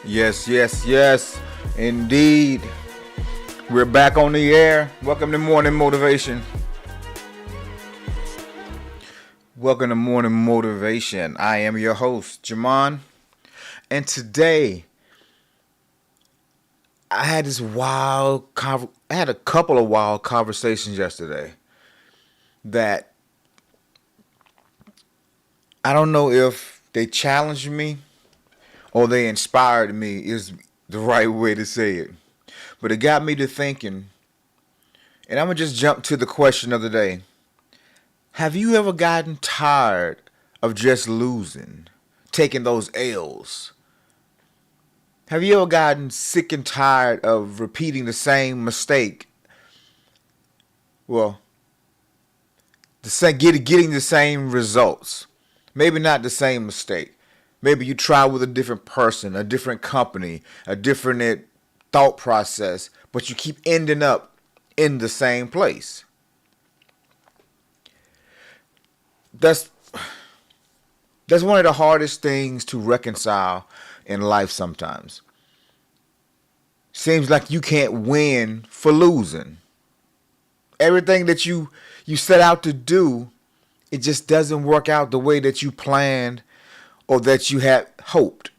Yes, yes, yes. Indeed. We're back on the air. Welcome to Morning Motivation. Welcome to Morning Motivation. I am your host, Jamon. And today, I had I had a couple of wild conversations yesterday that I don't know if they challenged me or they inspired me is the right way to say it. But it got me to thinking, and I'm going to just jump to the question of the day. Have you ever gotten tired of just losing, taking those L's? Have you ever gotten sick and tired of repeating the same mistake? Well, getting the same results. Maybe not the same mistake. Maybe you try with a different person, a different company, a different thought process, but you keep ending up in the same place. That's That's one of the hardest things to reconcile in life sometimes. Seems like you can't win for losing. Everything that you set out to do, it just doesn't work out the way that you planned or that you had hoped.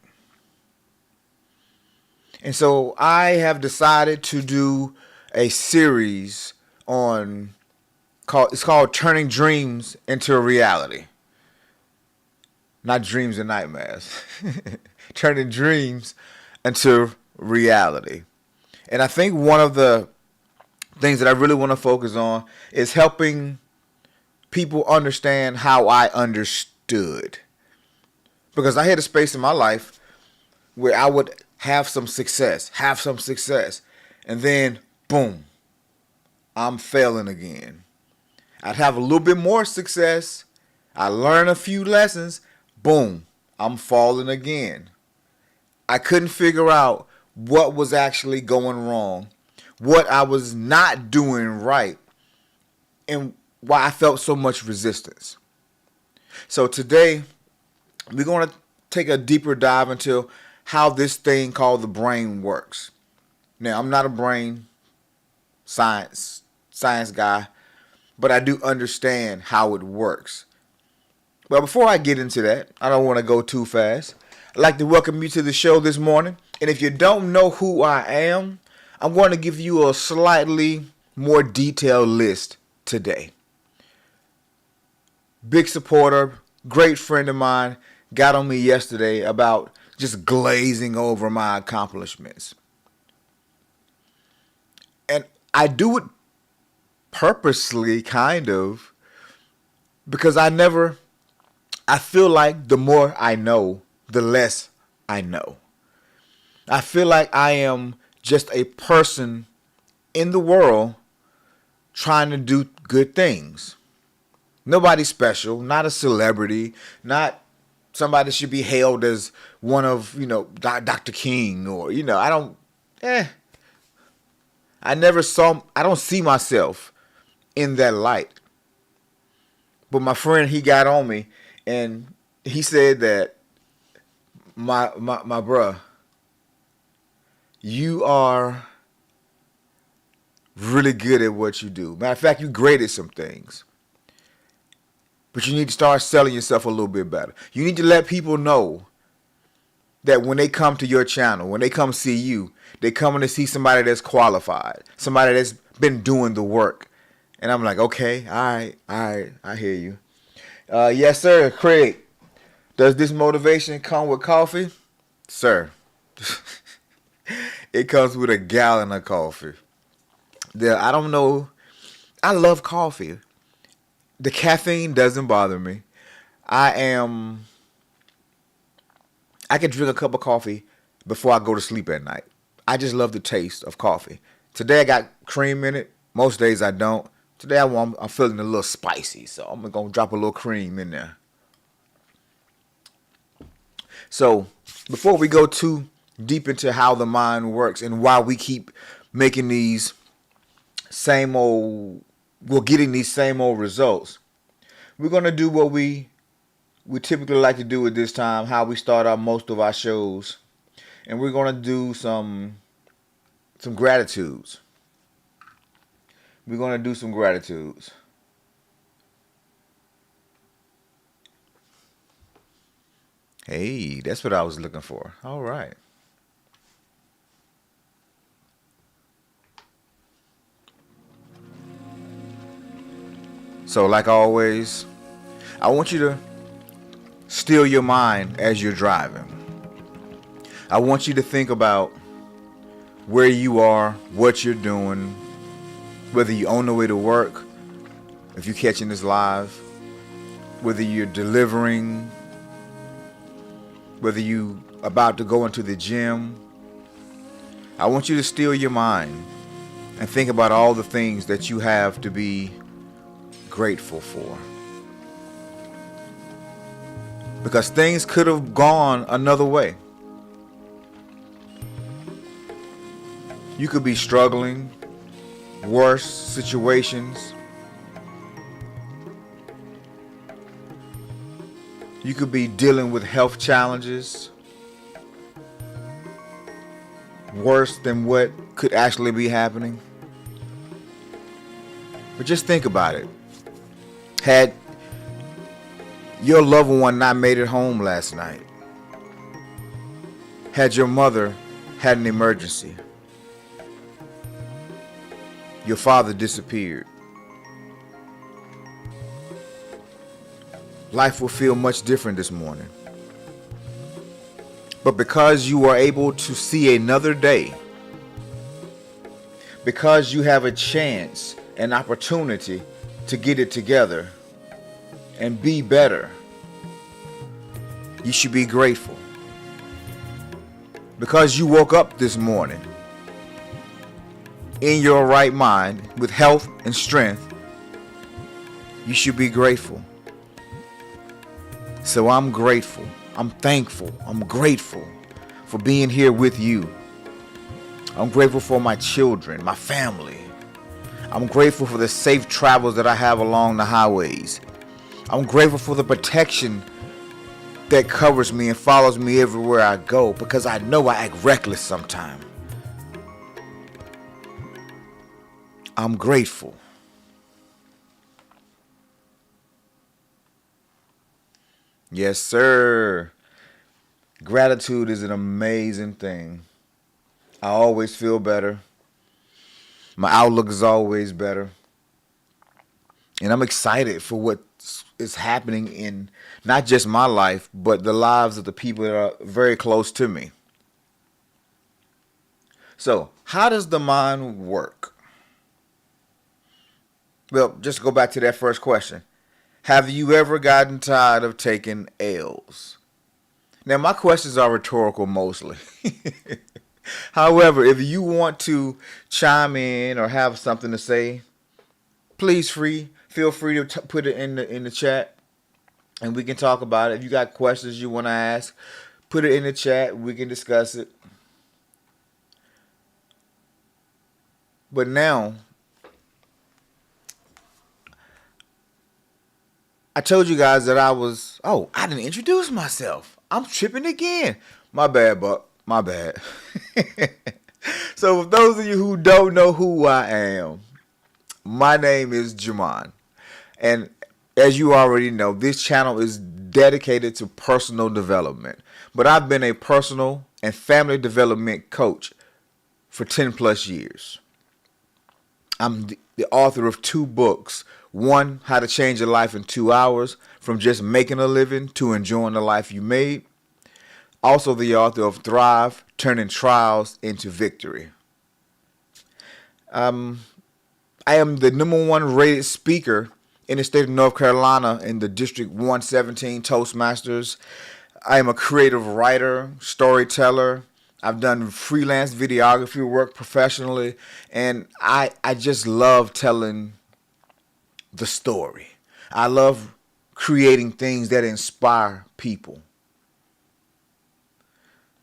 And so I have decided to do a series on it's called Turning Dreams into a Reality. Not dreams and nightmares. Turning dreams into reality. And I think one of the things that I really want to focus on is helping people understand how I understood. Because I had a space in my life where I would have some success, and then boom, I'm failing again. I'd have a little bit more success, I learn a few lessons, boom, I'm falling again. I couldn't figure out what was actually going wrong, what I was not doing right, and why I felt so much resistance. So today, we're going to take a deeper dive into how this thing called the brain works. Now, I'm not a brain science guy, but I do understand how it works. But before I get into that, I don't want to go too fast. I'd like to welcome you to the show this morning. And if you don't know who I am, I'm going to give you a slightly more detailed list today. Big supporter, great friend of mine, got on me yesterday about just glazing over my accomplishments. And I do it purposely, kind of, because I feel like the more I know, the less I know. I feel like I am just a person in the world trying to do good things. Nobody special, not a celebrity, not somebody that should be hailed as one of, Dr. King or, I don't, I don't see myself in that light. But my friend, he got on me and he said that my bruh, you are really good at what you do. Matter of fact, you great at some things. But you need to start selling yourself a little bit better. You need to let people know that when they come to your channel, when they come see you, they coming to see somebody that's qualified, somebody that's been doing the work. And I'm like, okay, all right, I hear you. Yes, sir, Craig. Does this motivation come with coffee? Sir, it comes with a gallon of coffee. I don't know. I love coffee. The caffeine doesn't bother me. I am. I can drink a cup of coffee before I go to sleep at night. I just love the taste of coffee. Today I got cream in it. Most days I don't. Today I'm feeling a little spicy, so I'm gonna drop a little cream in there. So before we go too deep into how the mind works and why we keep making these same old, we're getting these same old results, we're gonna do what we typically like to do at this time, how we start out most of our shows. and we're gonna do some gratitudes. We're gonna do some gratitudes. Hey, that's what I was looking for. All right. So, like always, I want you to still your mind as you're driving. I want you to think about where you are, what you're doing, whether you're on the way to work, if you're catching this live, whether you're delivering, whether you about to go into the gym. I want you to still your mind and think about all the things that you have to be grateful for. Because things could have gone another way. You could be struggling, worse situations. You could be dealing with health challenges worse than what could actually be happening. But just think about it. Had your loved one not made it home last night? Had your mother had an emergency? Your father disappeared? Life will feel much different this morning. But because you are able to see another day, because you have a chance, an opportunity to get it together and be better, you should be grateful. Because you woke up this morning in your right mind with health and strength, you should be grateful. So I'm grateful. I'm thankful. I'm grateful for being here with you. I'm grateful for my children, my family. I'm grateful for the safe travels that I have along the highways. I'm grateful for the protection that covers me and follows me everywhere I go, because I know I act reckless sometimes. I'm grateful. Yes, sir. Gratitude is an amazing thing. I always feel better. My outlook is always better. And I'm excited for what is happening in not just my life, but the lives of the people that are very close to me. So, how does the mind work? Well, just go back to that first question. Have you ever gotten tired of taking L's? Now, my questions are rhetorical mostly. However, if you want to chime in or have something to say, please feel free to put it in the chat, and we can talk about it. If you got questions you want to ask, put it in the chat. We can discuss it. But now, I told you guys that I didn't introduce myself. I'm tripping again. My bad, Buck. My bad. So, for those of you who don't know who I am, my name is Jamon. And as you already know, this channel is dedicated to personal development. But I've been a personal and family development coach for 10 plus years. I'm the author of 2 books. One, How to Change Your Life in 2 Hours, from just making a living to enjoying the life you made. Also the author of Thrive, Turning Trials into Victory. I am the #1 rated speaker in the state of North Carolina in the District 117 Toastmasters. I am a creative writer, storyteller. I've done freelance videography work professionally, and I just love telling the story. I love creating things that inspire people.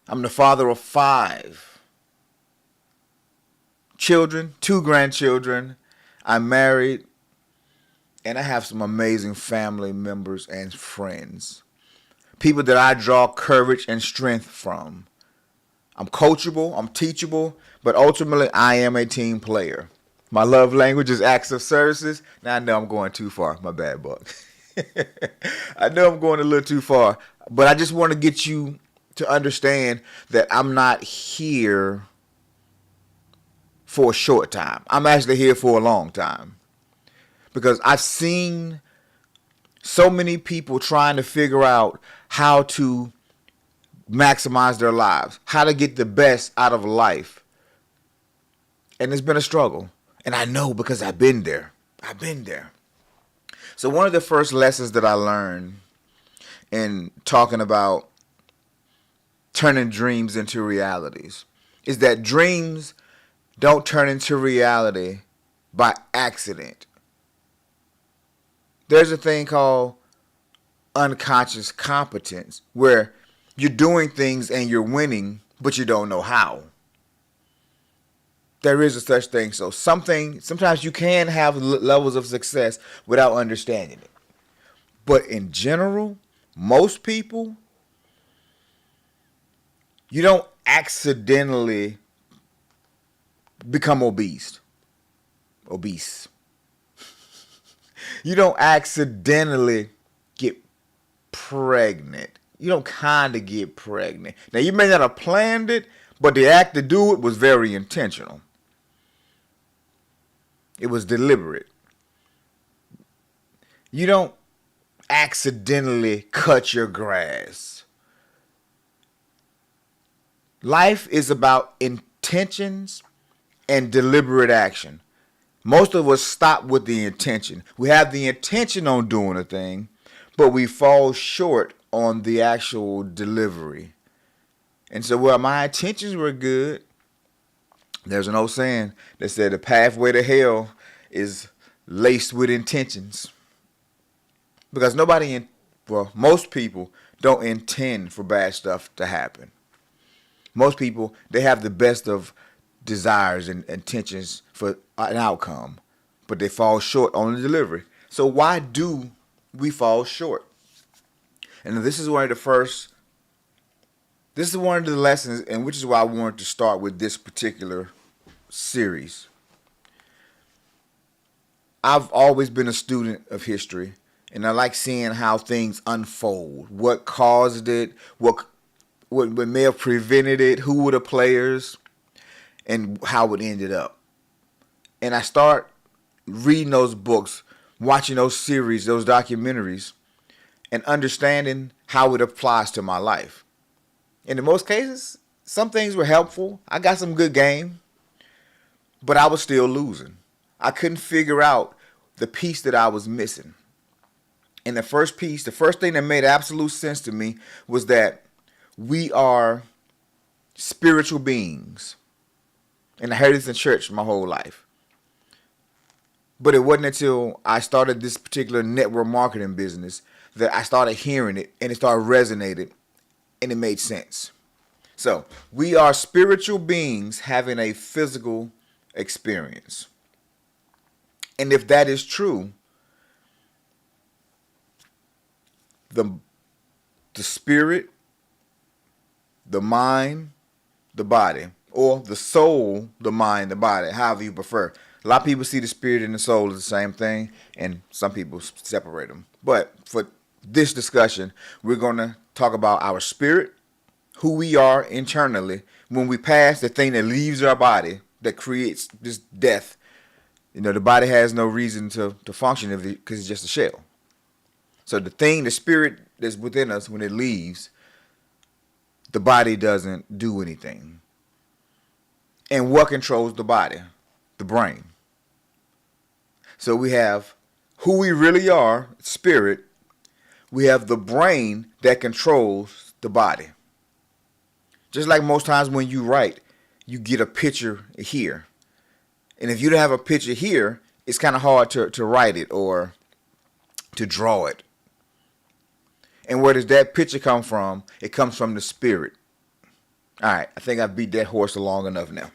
I'm the father of 5 children, 2 grandchildren. I'm married, and I have some amazing family members and friends. People that I draw courage and strength from. I'm coachable, I'm teachable, but ultimately I am a team player. My love language is acts of services. Now I know I'm going too far. My bad, Buck. I know I'm going a little too far, but I just want to get you to understand that I'm not here for a short time. I'm actually here for a long time because I've seen so many people trying to figure out how to maximize their lives, how to get the best out of life. And it's been a struggle. And I know because I've been there. I've been there. So one of the first lessons that I learned in talking about turning dreams into realities is that dreams don't turn into reality by accident. There's a thing called unconscious competence where you're doing things and you're winning, but you don't know how. There is a such thing. So sometimes you can have levels of success without understanding it. But in general, most people, you don't accidentally become obese. You don't accidentally get pregnant. You don't kind of get pregnant. Now, you may not have planned it, but the act to do it was very intentional. It was deliberate. You don't accidentally cut your grass. Life is about intentions and deliberate action. Most of us stop with the intention. We have the intention on doing a thing, but we fall short on the actual delivery. And so, well, my intentions were good. There's an old saying that said the pathway to hell is laced with intentions. Because most people don't intend for bad stuff to happen. Most people, they have the best of desires and intentions for an outcome, but they fall short on the delivery. So why do we fall short? And this is one of the lessons, and which is why I wanted to start with this particular series. I've always been a student of history, and I like seeing how things unfold. What caused it, what may have prevented it, who were the players, and how it ended up. And I start reading those books, watching those series, those documentaries, and understanding how it applies to my life. And in most cases, some things were helpful. I got some good game, but I was still losing. I couldn't figure out the piece that I was missing. And the first thing that made absolute sense to me was that we are spiritual beings. And I heard this in church my whole life. But it wasn't until I started this particular network marketing business that I started hearing it and it started resonating and it made sense. So, we are spiritual beings having a physical experience. And if that is true, the spirit, the mind, the body, or the soul, the mind, the body, however you prefer. A lot of people see the spirit and the soul as the same thing, and some people separate them. But for this discussion, we're going to talk about our spirit, who we are internally, when we pass the thing that leaves our body that creates this death. You know, the body has no reason to function because it's just a shell. So the spirit that's within us, when it leaves, the body doesn't do anything. And what controls the body? The brain. So we have who we really are, spirit. We have the brain that controls the body. Just like most times when you write, you get a picture here. And if you don't have a picture here, it's kind of hard to write it or to draw it. And where does that picture come from? It comes from the spirit. All right, I think I've beat that horse long enough now.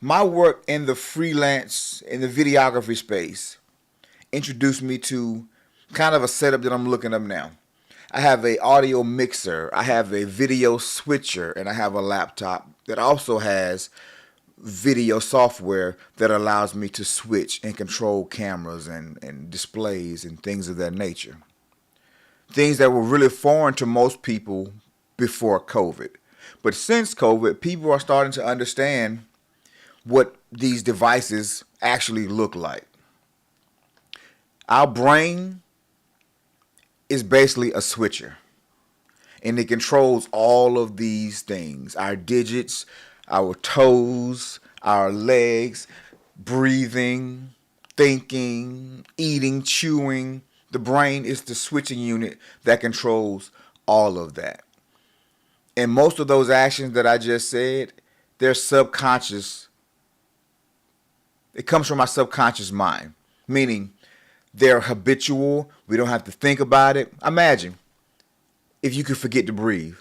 My work in the videography space introduced me to kind of a setup that I'm looking up now. I have a audio mixer, I have a video switcher, and I have a laptop that also has video software that allows me to switch and control cameras and displays and things of that nature. Things that were really foreign to most people before COVID. But since COVID, people are starting to understand what these devices actually look like. Our brain is basically a switcher, and it controls all of these things: our digits, our toes, our legs, breathing, thinking, eating, chewing. The brain is the switching unit that controls all of that. And most of those actions that I just said, they're subconscious. It comes from our subconscious mind, meaning they're habitual. We don't have to think about it. Imagine if you could forget to breathe.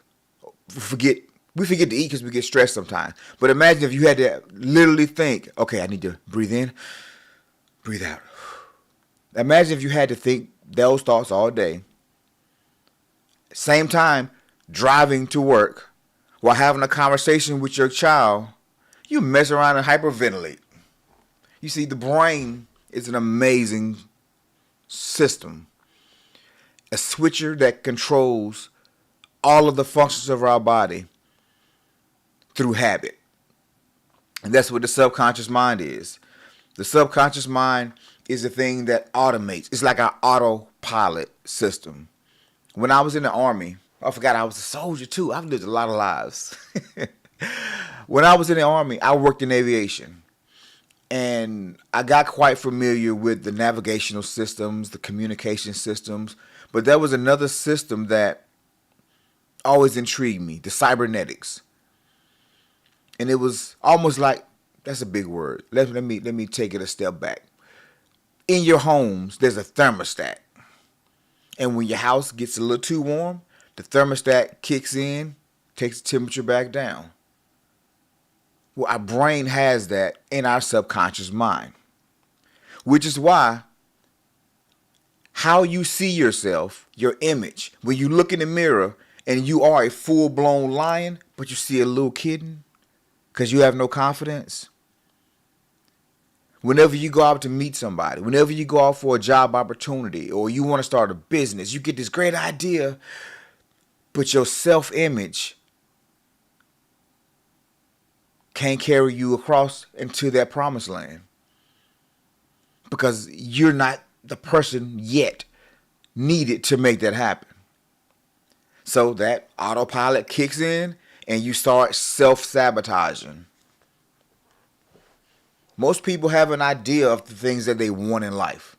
Forget we forget to eat because we get stressed sometimes. But imagine if you had to literally think, okay, I need to breathe in, breathe out. Imagine if you had to think those thoughts all day. Same time, driving to work while having a conversation with your child, you mess around and hyperventilate. You see, the brain is an amazing system, a switcher that controls all of the functions of our body through habit. And that's what the subconscious mind is. The subconscious mind is the thing that automates. It's like our autopilot system. When I was in the Army, I forgot I was a soldier too. I've lived a lot of lives. When I was in the Army, I worked in aviation. And I got quite familiar with the navigational systems, the communication systems. But there was another system that always intrigued me, the cybernetics. And it was almost like, that's a big word. Let me take it a step back. In your homes, there's a thermostat. And when your house gets a little too warm, the thermostat kicks in, takes the temperature back down. Well, our brain has that in our subconscious mind, which is why how you see yourself, your image, when you look in the mirror and you are a full-blown lion, but you see a little kitten because you have no confidence. Whenever you go out to meet somebody, whenever you go out for a job opportunity or you want to start a business, you get this great idea, but your self-image can't carry you across into that promised land because you're not the person yet needed to make that happen. So that autopilot kicks in and you start self-sabotaging. Most people have an idea of the things that they want in life.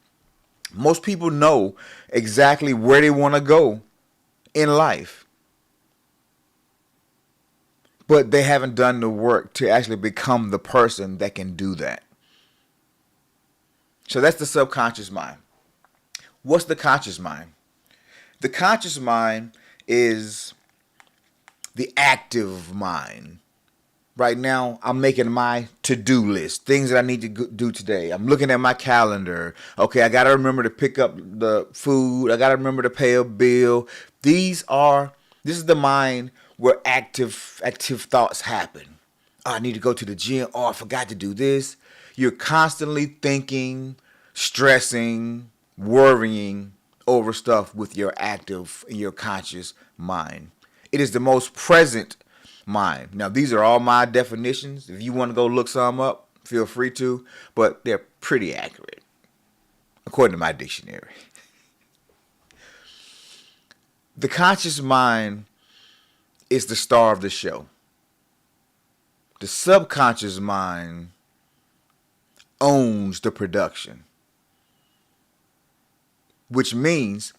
Most people know exactly where they want to go in life. But they haven't done the work to actually become the person that can do that. So that's the subconscious mind. What's the conscious mind? The conscious mind is the active mind. Right now, I'm making my to-do list, things that I need to do today. I'm looking at my calendar. Okay, I got to remember to pick up the food. I got to remember to pay a bill. This is the mind where active thoughts happen. Oh, I need to go to the gym. Oh, I forgot to do this. You're constantly thinking, stressing, worrying over stuff with your active and your conscious mind. It is the most present mind. Now, these are all my definitions. If you want to go look some up, feel free to, but they're pretty accurate, according to my dictionary. The conscious mind is the star of the show. The subconscious mind owns the production, which means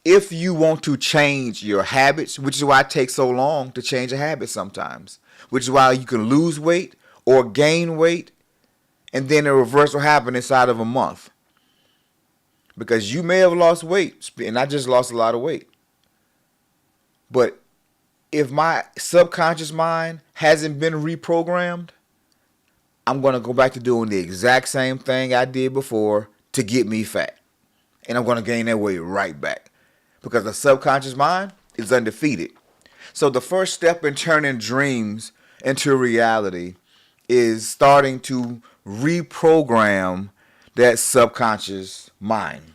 if you want to change your habits, which is why it takes so long to change a habit sometimes, which is why you can lose weight or gain weight, and then the reverse will happen inside of a month. Because you may have lost weight, and I just lost a lot of weight. But if my subconscious mind hasn't been reprogrammed, I'm going to go back to doing the exact same thing I did before to get me fat. And I'm going to gain that weight right back. because the subconscious mind is undefeated. So the first step in turning dreams into reality is starting to reprogram that subconscious mind.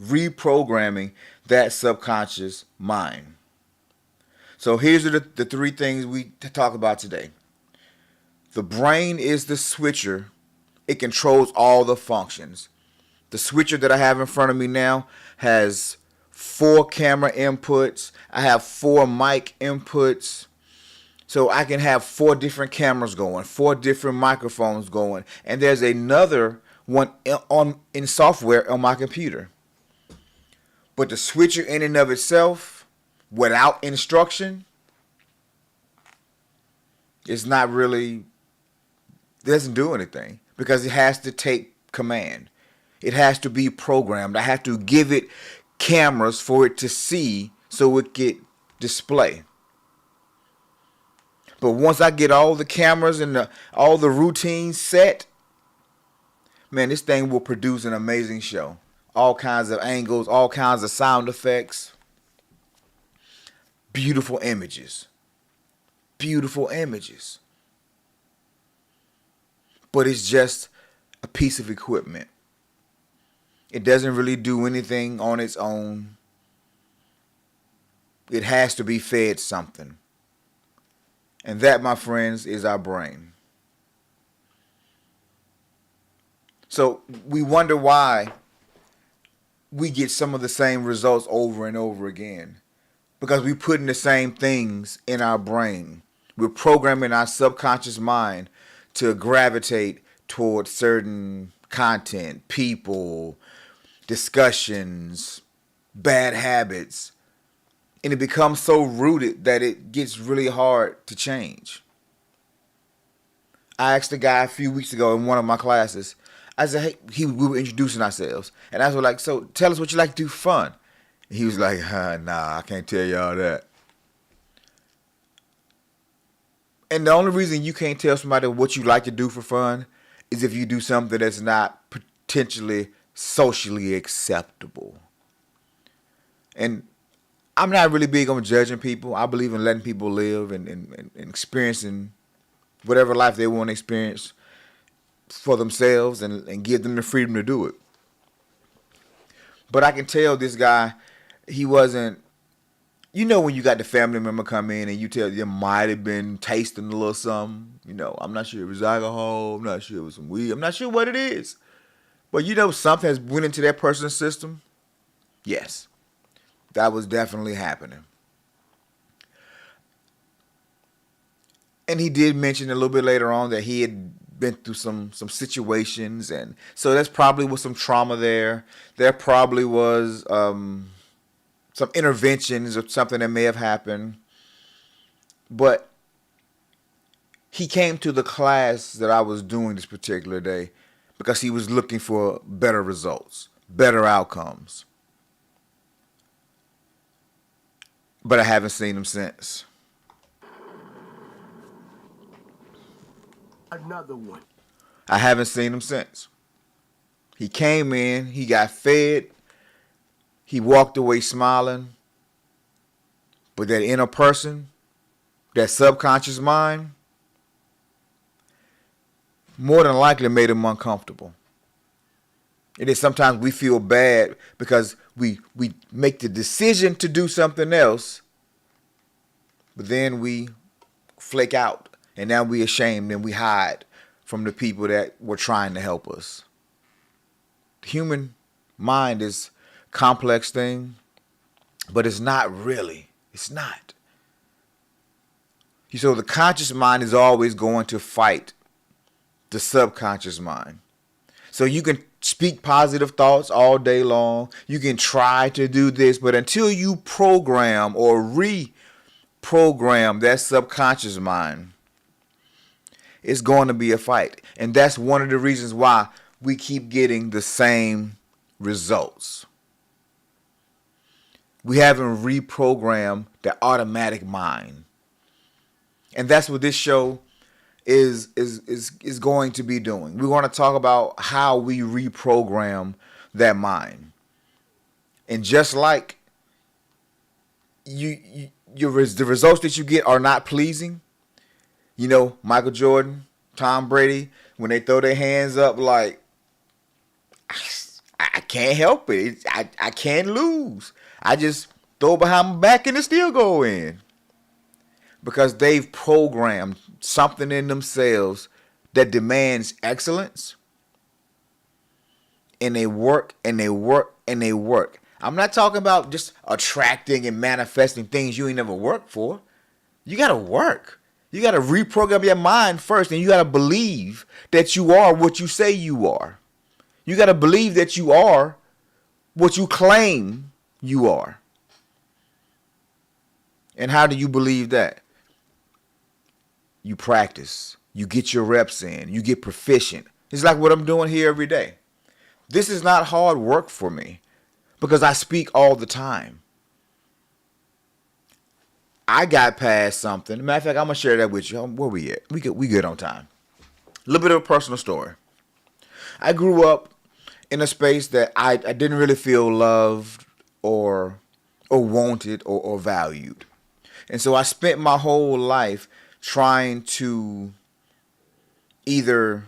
Reprogramming that subconscious mind. So here's the three things we talk about today. The brain is the switcher. It controls all the functions. The switcher that I have in front of me now has 4 camera inputs. I have 4 mic inputs. So I can have 4 different cameras going, 4 different microphones going, and there's another one in software on my computer. But the switcher in and of itself, without instruction, is not really, doesn't do anything because it has to take command. It has to be programmed. I have to give it cameras for it to see so it can display. But once I get all the cameras and all the routines set, man, this thing will produce an amazing show. All kinds of angles, all kinds of sound effects, beautiful images. Beautiful images. But it's just a piece of equipment. It doesn't really do anything on its own. It has to be fed something. And that, my friends, is our brain. So we wonder why we get some of the same results over and over again. Because we put in the same things in our brain. We're programming our subconscious mind to gravitate towards certain content, people, discussions, bad habits. And it becomes so rooted that it gets really hard to change. I asked a guy a few weeks ago in one of my classes. I said, hey, we were introducing ourselves. And I was like, so tell us what you like to do for fun. And he was like, nah, I can't tell y'all that. And the only reason you can't tell somebody what you like to do for fun is if you do something that's not potentially socially acceptable. And I'm not really big on judging people. I believe in letting people live and experiencing whatever life they want to experience for themselves and give them the freedom to do it. But I can tell this guy, he wasn't, you know, when you got the family member come in and you tell them might have been tasting a little something, you know, I'm not sure it was alcohol, I'm not sure it was some weed, I'm not sure what it is. But you know something has went into that person's system? Yes, that was definitely happening. And he did mention a little bit later on that he had been through some situations, and so that's probably was some trauma there. There probably was some interventions or something that may have happened. But he came to the class that I was doing this particular day because he was looking for better results, better outcomes. But I haven't seen him since. Another one. I haven't seen him since. He came in, he got fed, he walked away smiling. But that inner person, that subconscious mind, more than likely made him uncomfortable. It is sometimes we feel bad because we make the decision to do something else, but then we flake out. And now we're ashamed and we hide from the people that were trying to help us. The human mind is a complex thing, but it's not really. It's not. So the conscious mind is always going to fight the subconscious mind. So you can speak positive thoughts all day long. You can try to do this, but until you program or reprogram that subconscious mind, it's going to be a fight. And that's one of the reasons why we keep getting the same results. We haven't reprogrammed the automatic mind. And that's what this show is going to be doing. We're going to talk about how we reprogram that mind. And just like the results that you get are not pleasing. You know, Michael Jordan, Tom Brady, when they throw their hands up, like I can't help it. I can't lose. I just throw behind my back and it still go in because they've programmed something in themselves that demands excellence, and they work and they work and they work. I'm not talking about just attracting and manifesting things you ain't never worked for. You got to work. You got to reprogram your mind first, and you got to believe that you are what you say you are. You got to believe that you are what you claim you are. And how do you believe that? You practice. You get your reps in. You get proficient. It's like what I'm doing here every day. This is not hard work for me because I speak all the time. I got past something. Matter of fact, I'm gonna share that with you. Where we at? We good on time. A little bit of a personal story. I grew up in a space that I didn't really feel loved or wanted or valued. And so I spent my whole life trying to either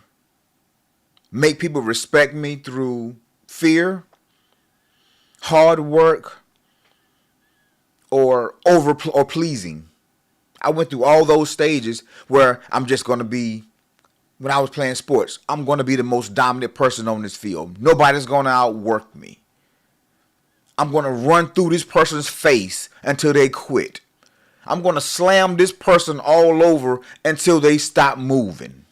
make people respect me through fear, hard work, or pleasing. I went through all those stages where I'm just going to be, when I was playing sports, I'm going to be the most dominant person on this field. Nobody's going to outwork me. I'm going to run through this person's face until they quit. I'm going to slam this person all over until they stop moving.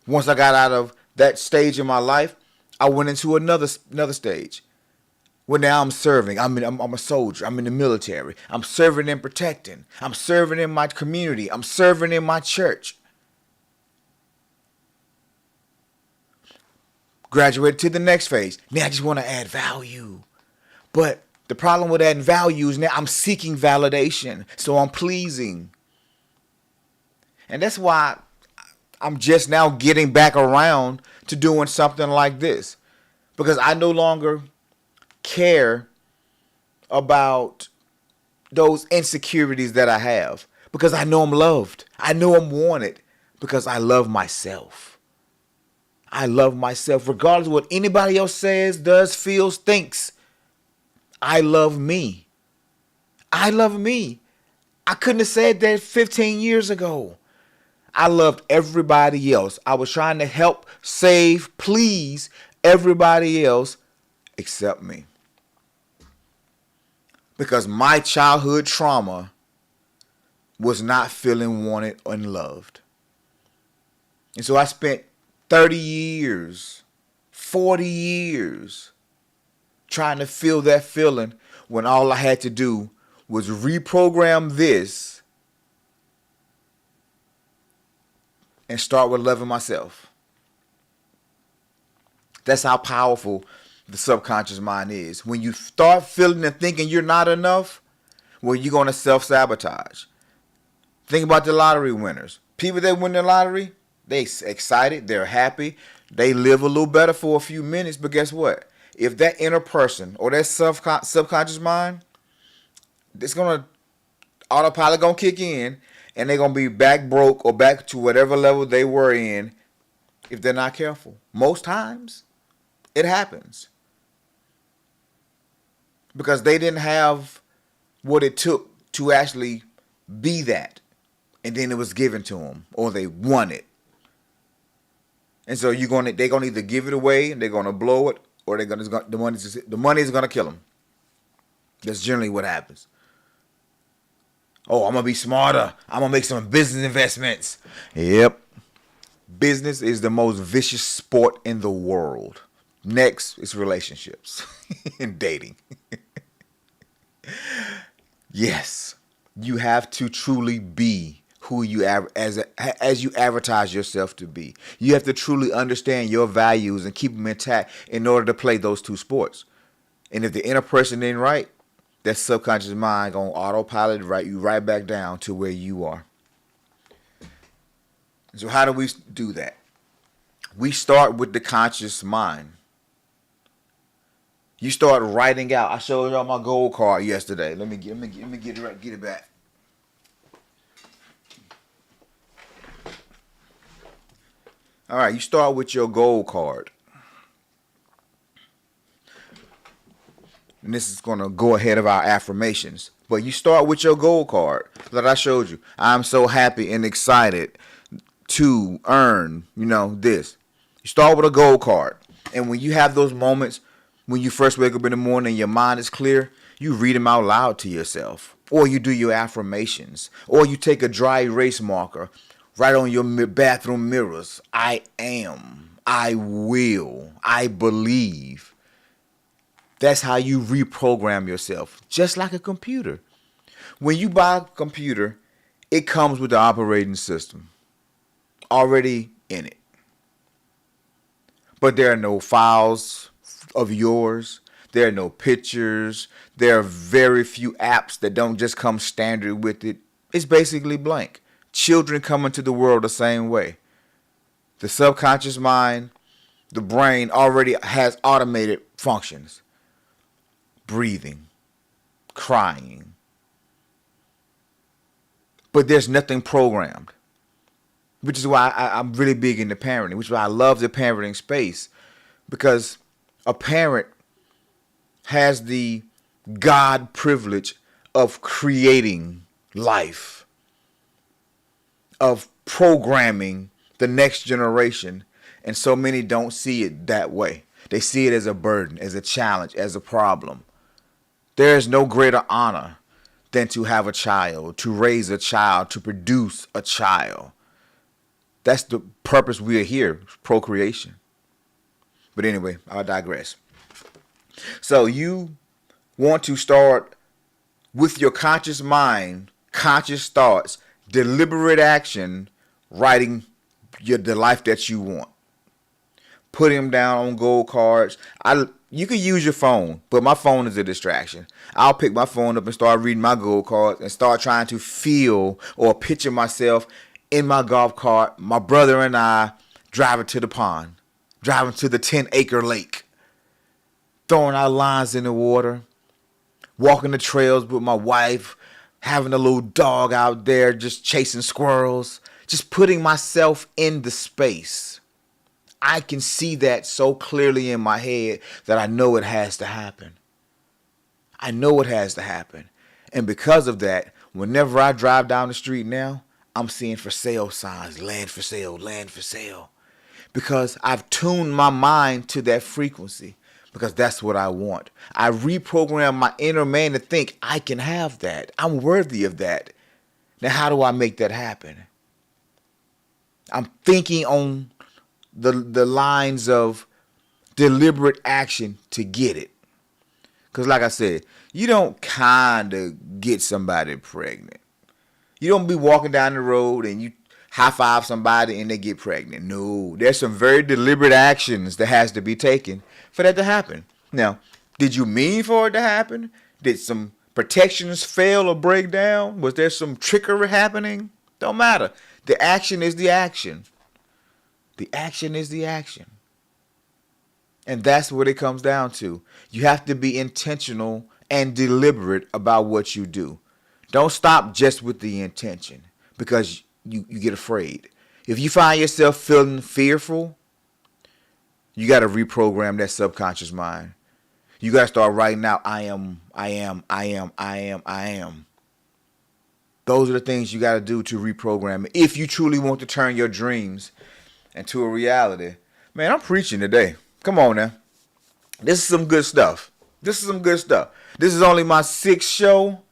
Once I got out of that stage in my life, I went into another stage. Well, now I'm serving. I'm a soldier. I'm in the military. I'm serving and protecting. I'm serving in my community. I'm serving in my church. Graduated to the next phase. Now I just want to add value. But the problem with adding value is now I'm seeking validation. So I'm pleasing. And that's why I'm just now getting back around to doing something like this. Because I no longer care about those insecurities that I have. Because I know I'm loved. I know I'm wanted. Because I love myself. I love myself regardless of what anybody else says, does, feels, thinks. I love me. I love me. I couldn't have said that 15 years ago. I loved everybody else. I was trying to help, save, please everybody else except me. Because my childhood trauma was not feeling wanted and loved. And so I spent 30 years, 40 years trying to feel that feeling when all I had to do was reprogram this and start with loving myself. That's how powerful the subconscious mind is. When you start feeling and thinking you're not enough, well, you're going to self-sabotage. Think about the lottery winners. People that win the lottery, they excited, they're happy, they live a little better for a few minutes, but guess what? If that inner person or that subconscious mind, it's going to, autopilot going to kick in, and they're going to be back broke or back to whatever level they were in if they're not careful. Most times, it happens. Because they didn't have what it took to actually be that. And then it was given to them, or they won it. And so they're going to either give it away and they're going to blow it, or the money is going to kill them. That's generally what happens. Oh, I'm going to be smarter. I'm going to make some business investments. Yep. Business is the most vicious sport in the world. Next is relationships and dating. Yes, you have to truly be who you as you advertise yourself to be. You have to truly understand your values and keep them intact in order to play those two sports. And if the inner person ain't right, that subconscious mind gonna autopilot you right back down to where you are. So how do we do that? We start with the conscious mind. You start writing out. I showed y'all my goal card yesterday. Let me get it back. All right, you start with your goal card. And this is going to go ahead of our affirmations. But you start with your goal card that I showed you. I'm so happy and excited to earn, this. You start with a goal card. And when you have those moments, when you first wake up in the morning and your mind is clear, you read them out loud to yourself. Or you do your affirmations. Or you take a dry erase marker, write on your bathroom mirrors. I am. I will. I believe. That's how you reprogram yourself, just like a computer. When you buy a computer, it comes with the operating system already in it. But there are no files of yours. There are no pictures. There are very few apps that don't just come standard with it. It's basically blank. Children come into the world the same way. The subconscious mind, the brain already has automated functions. Breathing, crying. But there's nothing programmed. Which is why I'm really big into parenting, which is why I love the parenting space. Because a parent has the God privilege of creating life, of programming the next generation. And so many don't see it that way. They see it as a burden, as a challenge, as a problem. There is no greater honor than to have a child, to raise a child, to produce a child. That's the purpose we are here, procreation. But anyway, I digress. So you want to start with your conscious mind, conscious thoughts, deliberate action, writing the life that you want. Put them down on gold cards. You can use your phone, but my phone is a distraction. I'll pick my phone up and start reading my gold cards and start trying to feel or picture myself in my golf cart, my brother and I driving to the pond, driving to the 10-acre lake, throwing our lines in the water, walking the trails with my wife, having a little dog out there just chasing squirrels, just putting myself in the space. I can see that so clearly in my head that I know it has to happen. I know it has to happen. And because of that, whenever I drive down the street now, I'm seeing for sale signs, land for sale, land for sale. Because I've tuned my mind to that frequency. Because that's what I want. I reprogram my inner man to think I can have that. I'm worthy of that. Now, how do I make that happen? I'm thinking on the lines of deliberate action to get it. Because like I said, you don't kind of get somebody pregnant. You don't be walking down the road and you high five somebody and they get pregnant. No, there's some very deliberate actions that has to be taken for that to happen. Now, did you mean for it to happen? Did some protections fail or break down? Was there some trickery happening? Don't matter. The action is the action. The action is the action. And that's what it comes down to. You have to be intentional and deliberate about what you do. Don't stop just with the intention because you get afraid. If you find yourself feeling fearful, you got to reprogram that subconscious mind. You got to start writing out, I am. Those are the things you got to do to reprogram it. If you truly want to turn your dreams into a reality. Man, I'm preaching today. Come on now. This is some good stuff. This is only my 6th show.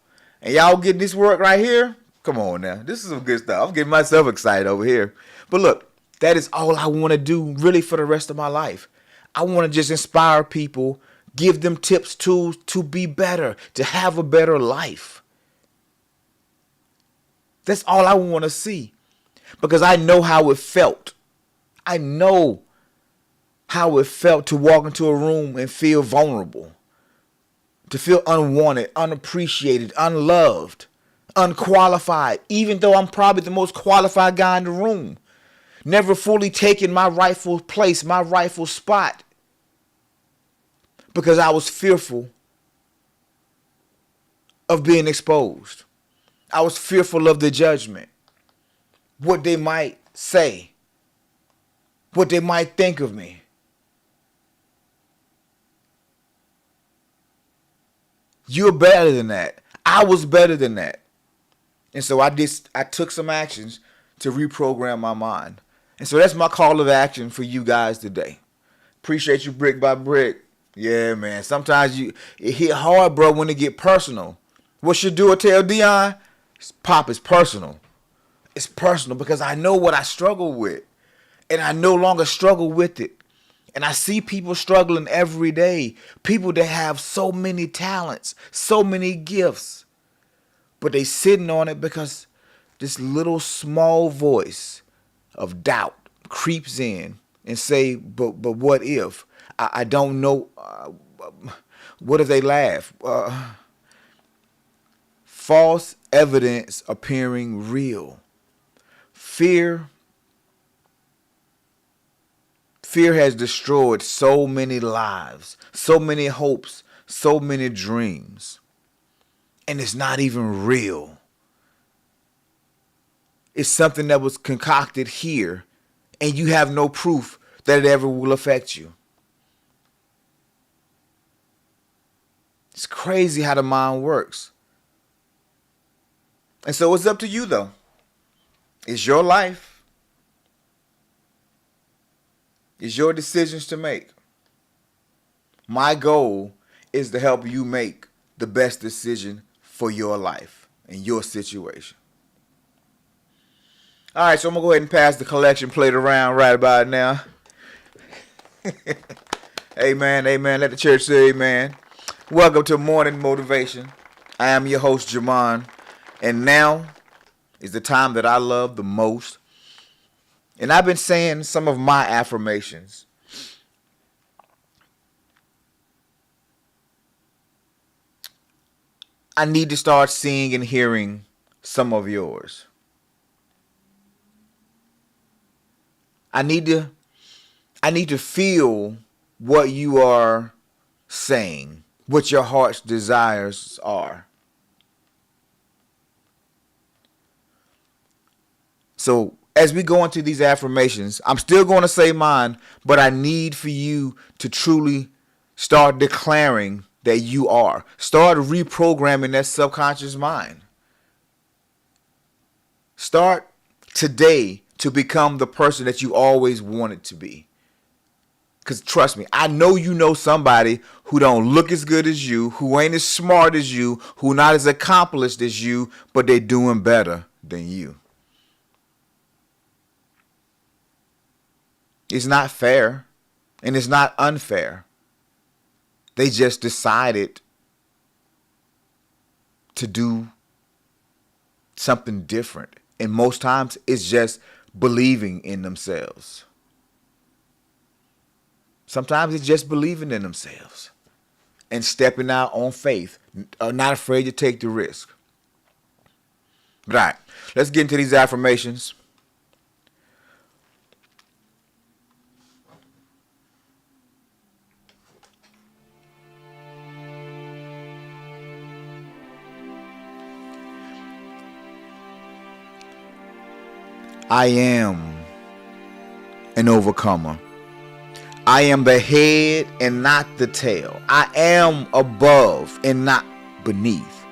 And y'all getting this work right here? Come on now. This is some good stuff. I'm getting myself excited over here. But look, that is all I want to do really for the rest of my life. I want to just inspire people, give them tips, tools to be better, to have a better life. That's all I want to see. Because I know how it felt. I know how it felt to walk into a room and feel vulnerable. To feel unwanted, unappreciated, unloved, unqualified, even though I'm probably the most qualified guy in the room. Never fully taken my rightful place, my rightful spot. because I was fearful of being exposed. I was fearful of the judgment, what they might say, what they might think of me. You're better than that. I was better than that. And so I took some actions to reprogram my mind. And so that's my call of action for you guys today. Appreciate you brick by brick. Yeah, man. Sometimes it hit hard, bro, when it get personal. What should do or tell Dion? Pop, it's personal. It's personal because I know what I struggle with. And I no longer struggle with it. And I see people struggling every day. People that have so many talents, so many gifts. But they sitting on it because this little small voice of doubt creeps in and say, but what if? I don't know. What if they laugh? False evidence appearing real. Fear has destroyed so many lives, so many hopes, so many dreams. And it's not even real. It's something that was concocted here, and you have no proof that it ever will affect you. It's crazy how the mind works. And so it's up to you, though. It's your life. It's your decisions to make. My goal is to help you make the best decision for your life and your situation. All right, so I'm going to go ahead and pass the collection plate around right about now. Amen, amen. Let the church say amen. Welcome to Morning Motivation. I am your host, Jamon. And now is the time that I love the most. And I've been saying some of my affirmations. I need to start seeing and hearing some of yours. I need to feel what you are saying, what your heart's desires are. So as we go into these affirmations, I'm still going to say mine, but I need for you to truly start declaring that you are. Start reprogramming that subconscious mind. Start today to become the person that you always wanted to be. Because trust me, I know you know somebody who don't look as good as you, who ain't as smart as you, who not as accomplished as you, but they doing better than you. It's not fair, and it's not unfair. They just decided to do something different. And most times, it's just believing in themselves. Sometimes it's just believing in themselves and stepping out on faith, not afraid to take the risk. But all right, let's get into these affirmations. I am an overcomer. I am the head and not the tail. I am above and not beneath.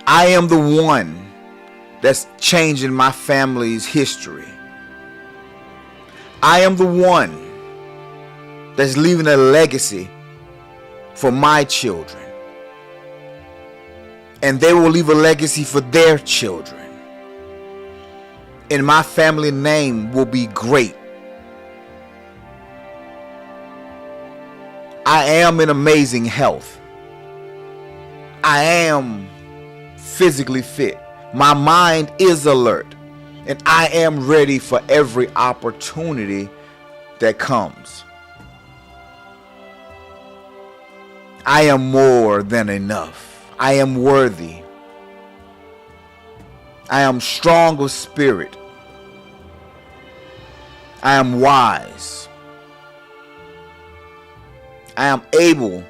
I am the one that's changing my family's history. I am the one that's leaving a legacy for my children. And they will leave a legacy for their children. And my family name will be great. I am in amazing health. I am physically fit. My mind is alert. And I am ready for every opportunity that comes. I am more than enough. I am worthy. I am strong of spirit. I am wise. I am able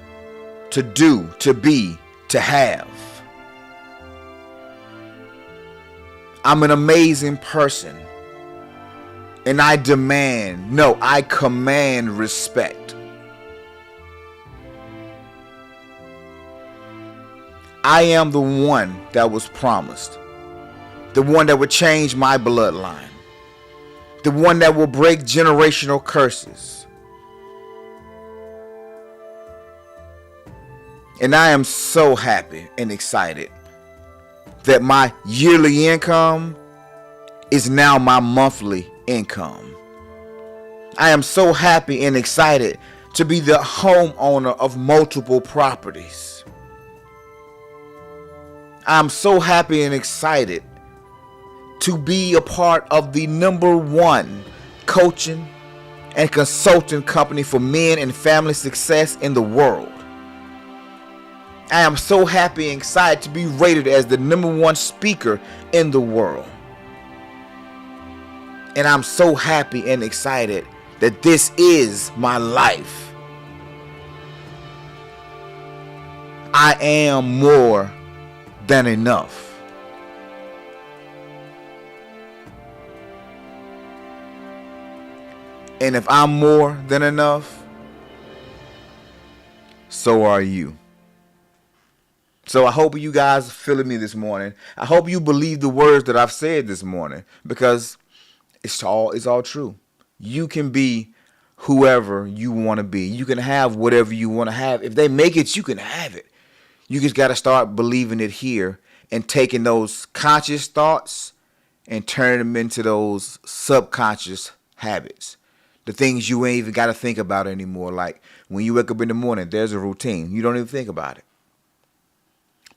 to do, to be, to have. I'm an amazing person. And I command respect. I am the one that was promised. The one that would change my bloodline. The one that will break generational curses. And I am so happy and excited that my yearly income is now my monthly income. I am so happy and excited to be the homeowner of multiple properties. I'm so happy and excited to be a part of the #1 coaching and consulting company for men and family success in the world. I am so happy and excited to be rated as the #1 speaker in the world. And I'm so happy and excited that this is my life. I am more than enough. And if I'm more than enough, so are you. So I hope you guys are feeling me this morning. I hope you believe the words that I've said this morning, because it's all true. You can be whoever you want to be. You can have whatever you want to have. If they make it, you can have it. You just got to start believing it here and taking those conscious thoughts and turning them into those subconscious habits. The things you ain't even got to think about anymore. Like when you wake up in the morning, there's a routine. You don't even think about it.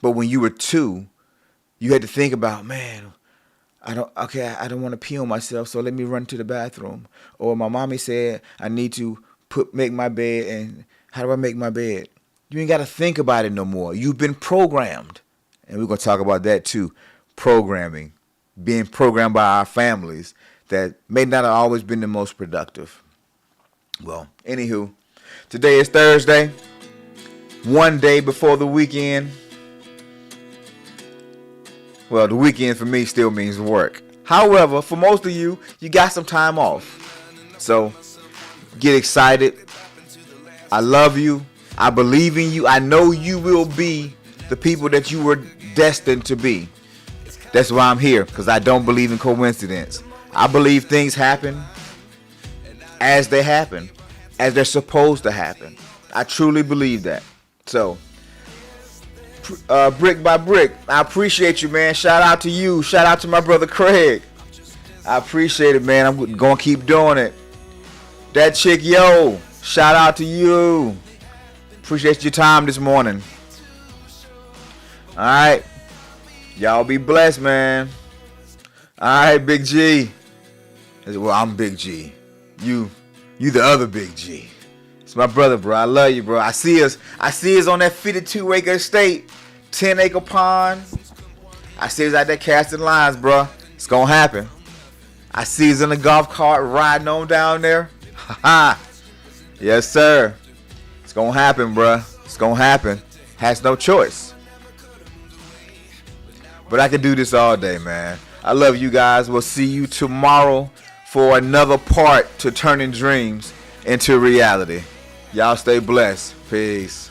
But when you were 2, you had to think about, man, I don't want to pee on myself, so let me run to the bathroom. Or my mommy said I need to make my bed, and how do I make my bed? You ain't got to think about it no more. You've been programmed. And we're going to talk about that too. Programming. Being programmed by our families that may not have always been the most productive. Well, anywho, today is Thursday. One day before the weekend. Well, the weekend for me still means work. However, for most of you, you got some time off. So, get excited. I love you. I believe in you. I know you will be the people that you were destined to be. That's why I'm here, because I don't believe in coincidence. I believe things happen as they happen, as they're supposed to happen. I truly believe that. So, brick by brick, I appreciate you, man. Shout out to you. Shout out to my brother Craig. I appreciate it, man. I'm going to keep doing it. That chick, yo, shout out to you. Appreciate your time this morning. All right. Y'all be blessed, man. All right, Big G. Well, I'm Big G. You the other Big G. It's my brother, bro. I love you, bro. I see us on that 52-acre estate, 10-acre pond. I see us out there casting lines, bro. It's gonna happen. I see us in the golf cart riding on down there. Ha. Yes, sir. It's gonna happen, bro. It's gonna happen. Has no choice. But I can do this all day, man. I love you guys. We'll see you tomorrow for another part to turning dreams into reality. Y'all stay blessed. Peace.